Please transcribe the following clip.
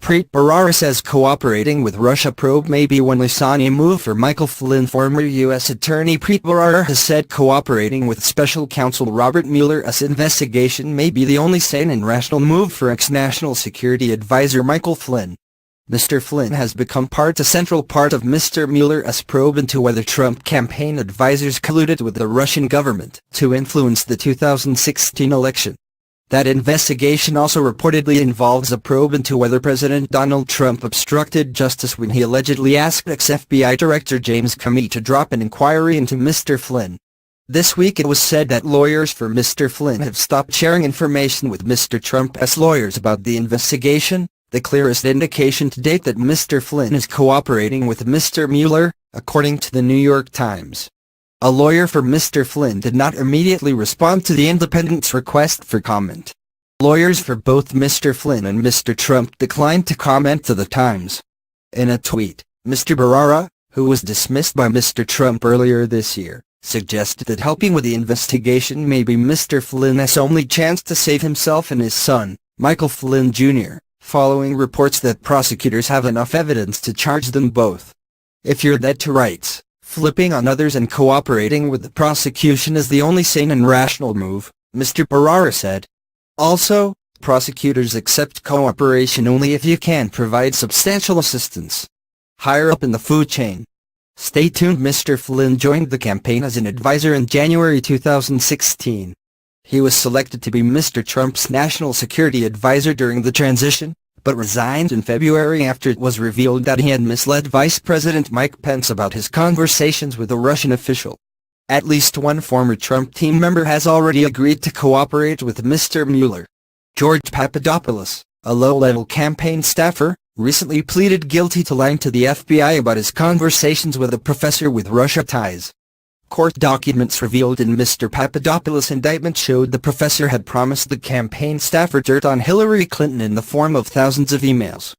Preet Bharara says cooperating with Russia probe may be one sane move for Michael Flynn. Former U.S. Attorney Preet Bharara has said cooperating with Special Counsel Robert Mueller's investigation may be the only sane and rational move for ex-National Security Advisor Michael Flynn. Mr. Flynn has become a central part of Mr. Mueller's probe into whether Trump campaign advisors colluded with the Russian government to influence the 2016 election. That investigation also reportedly involves a probe into whether President Donald Trump obstructed justice when he allegedly asked ex-FBI Director James Comey to drop an inquiry into Mr. Flynn. This week it was said that lawyers for Mr. Flynn have stopped sharing information with Mr. Trump's lawyers about the investigation, the clearest indication to date that Mr. Flynn is cooperating with Mr. Mueller, according to the New York Times. A lawyer for Mr. Flynn did not immediately respond to the Independent's request for comment. Lawyers for both Mr. Flynn and Mr. Trump declined to comment to the Times. In a tweet, Mr. Bharara, who was dismissed by Mr. Trump earlier this year, suggested that helping with the investigation may be Mr. Flynn's only chance to save himself and his son, Michael Flynn Jr., following reports that prosecutors have enough evidence to charge them both. If you're that to rights, flipping on others and cooperating with the prosecution is the only sane and rational move, Mr. Bharara said. Also, prosecutors accept cooperation only if you can provide substantial assistance higher up in the food chain. Stay tuned. Mr. Flynn joined the campaign as an advisor in January 2016. He was selected to be Mr. Trump's national security advisor during the transition, but resigned in February after it was revealed that he had misled Vice President Mike Pence about his conversations with a Russian official. At least one former Trump team member has already agreed to cooperate with Mr. Mueller. George Papadopoulos, a low-level campaign staffer, recently pleaded guilty to lying to the FBI about his conversations with a professor with Russia ties. Court documents revealed in Mr. Papadopoulos' indictment showed the professor had promised the campaign staffer dirt on Hillary Clinton in the form of thousands of emails.